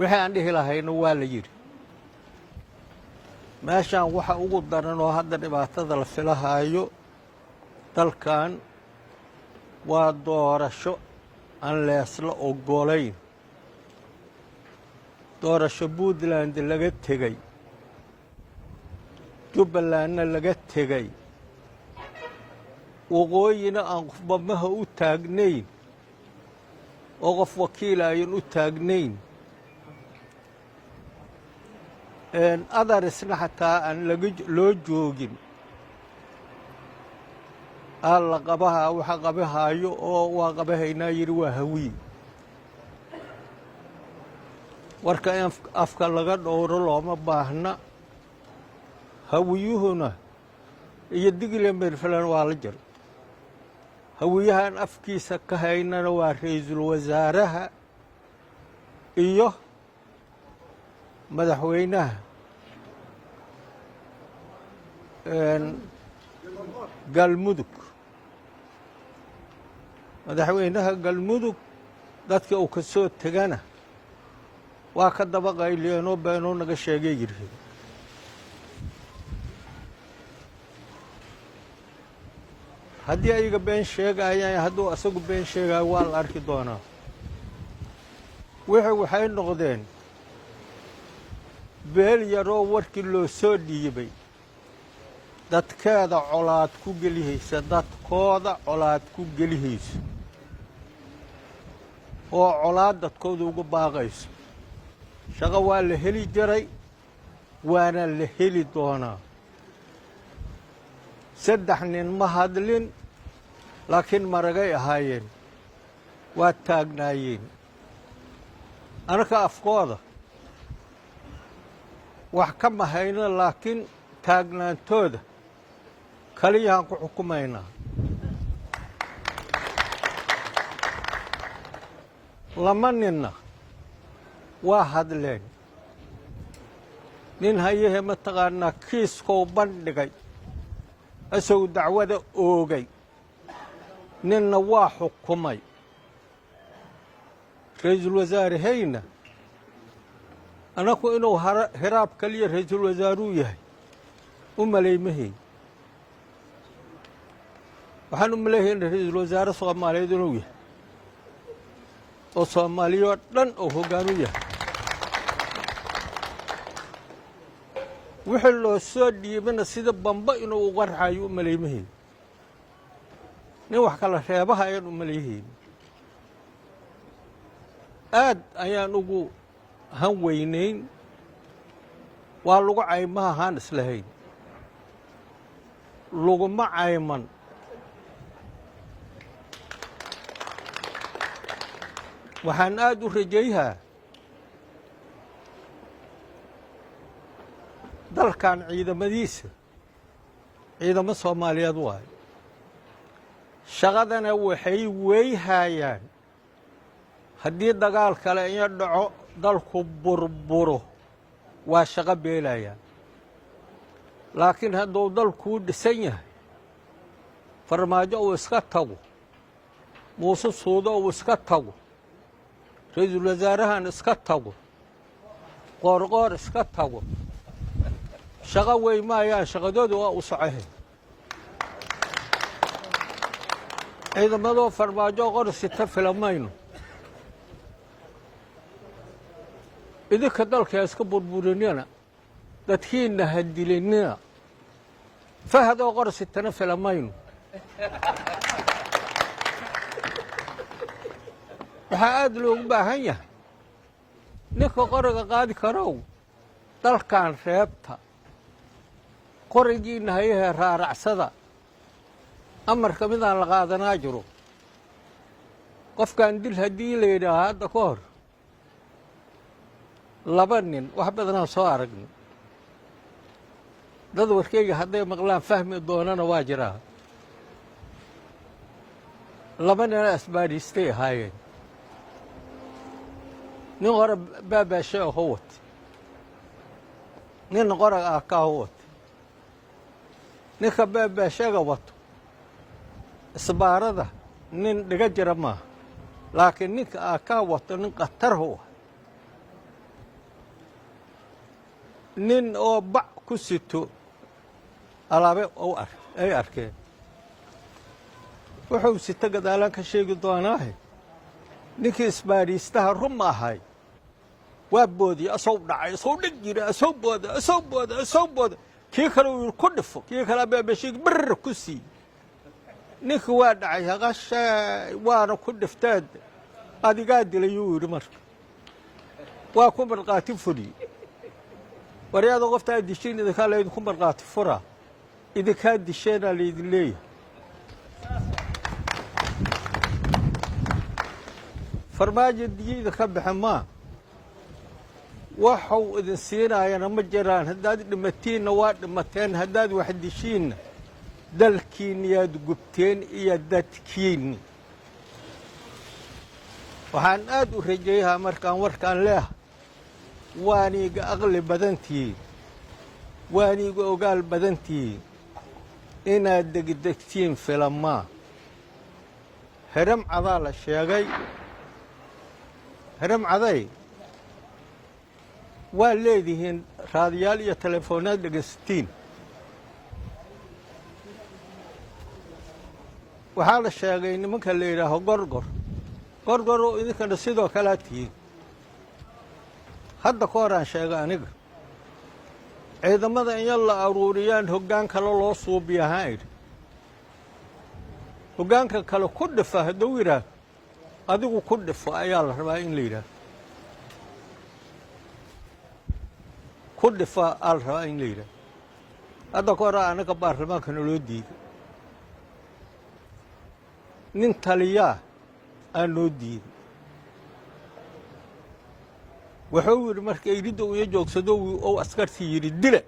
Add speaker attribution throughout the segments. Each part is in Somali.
Speaker 1: wixii aan dhihi lahayna waa la yidhi meeshaan waxa ugu daran oo hadda dhibaatada la filahaayo dalkan waa doorasho aan leesla ogolayn doorasho Puntland laga tegay Jubbalandna laga tegay waqooyina aan qofbamaha u taagnayn oo qof wakiil ayan u taagnayn adarisna xataa aan loo joogin alla qabaha waxa qabahaayo oo waa qabahaynaa yiri waa hawiye warka afka laga dhowro looma baahna hawiyuhuna iyo digle meelfalan waa la jiro hawiyahan afkiisa ka haynana waa ra'iisul wasaaraha iyo madaxweynaha galmudug madaxweynaha galmudug dadka uu ka soo tagana waa ka daba qayleenoo beenoo naga sheegay yireen haddii ayaga been sheegayaan hadduu asagu been sheegayo waa la arki doonaa waxay noqdeen beel yaroo warkii loo soo dhiibay dadkeeda colaad ku gelihaysa dadkooda colaad ku gelihaysa oo colaad dadkooda uga baaqayso shaqo waa la heli jiray waana la heli doonaa saddex nin ma hadlin laakiin maragay ahaayeen waa taagnaayeen anaka afkooda wax ka mahayna laakiin taagnaantooda kaliyahan ku xukumaynaa lama ninna waa hadleen nin hayahe mataqaanaa kiiskow bandhigay isagu dacwada oogay ninna waa xukumay ra'iisul wasaarahayna anaku inuu hiraab kaliya ra'iisul wasaaruu yahay u malaymahay waxaan u maleeyahay ra'iisul wasaare Soomaaliyeed inuu yahay oo Soomaaliyo dhan oo hoggaan u yahay wixii loo soo dhiibana sida bamba inuu uga raxayo u malaymahay nin wax kala reebaha ayaan u malayhay aad ayaan ugu han weynayn waa lagu caymaha haan islahayn laguma cayman waxaan aad u rajayahaa dalkan ciidamadiisa ciidamo Soomaaliyeed waaye shaqadana waxay weyhayaan haddii dagaal kale in dhaco dalku burburo waa shaqo beelayaan laakiin hadduu dalku dhisan yahay farmaajo uu iska tago muuse suudo uu iska tago ra'iisul wasaarahan iska tago qoorqoor iska tago shaqo wey maayaan shaqadoodu waa u socohay ciidamadoo farmaajo qorsita filamayno idinka dalka iska burburinina dadkiina hadilinina fahadoo qorsitana filamayno waxaa aad loogu baahan yahay ninka qoriga qaadi karow dalkan reebta qorigiina hayahe raaracsada amarka midaan la qaadanaa jiro qofkan dil haddii la yidhaaha hadda ka hor laba nin wax badanaan soo aragno dad warkeyga hadday maqlaan fahmi doonana waa jiraa laba nina asbaadhiistay ahaayeen nin qora baabaashe oo howat nin qorag ah ka howat ninka baabaashaga wato isbaarada nin dhiga jira maaha laakiin ninka aa ka wato nin khatar u ah nin oo bac ku sito alaabe ay arkeen wuxuu sita gadaalaan ka sheegi doonaahe ninkii isbaadhiistaha rum ahay waa boodiyey asoo dhacay asoo dheg jira asoo booda kii kale uu ku dhifo kii kale abeebeshiig bir ku sii ninkii waa dhacay haqashay waana ku dhifteed adigaa dilayuu yidhi marka waa ku marqaati furi waryaada qoftaa dishiin idinkaa laydinku marqaati fura idinkaa disheenaa laydin leeyahay farmaajo diyeyda ka baxe maa waxuu idin siinaayana ma jiraan haddaad dhimatiinna waa dhimateen haddaad wax dishiinna dalkiinni yaad gubteen iyo dadkiinni waxaan aad u rajeeyahaa markaan warkaan leeha waaniiga aqli badantihiin waaniiga ogaal badantihiin inaad degdegtiin filamaa hiram cadaa la sheegay hiram caday waa leedihiin raadiyaal iyo teleefoonaad dhegaysatiin waxaa la sheegay nimanka la yidhaaho gorgor oo idinkana sidoo kalea tihiin hadda ka horaan sheega aniga ciidamada in yar la aruuriyaan hoggaan kale loo suubiya haan idhi hoggaanka kale ku dhifa hadduu yidhaah adigu ku dhifo ayaa la rabaa in la yidhaah ku dhifa aa la rabaa in la yidhaah hadda ka horaa anaga baarlamaankana loo diiday nin taliyaa aa noo diiday wuxuu yidhi marka iridda u iyo joogsado ou askartii yidhi dile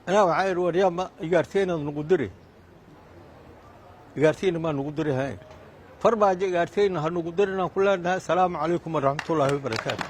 Speaker 1: anaa waxaa idhi waryaa ma igaarteenaad nagu dire igaarteyna maa nagu dire haa farmaajo igaarteyna ha nagu dirinaan ku leenahay asalaamu calaykum waraxmatullaahi wabarakaatu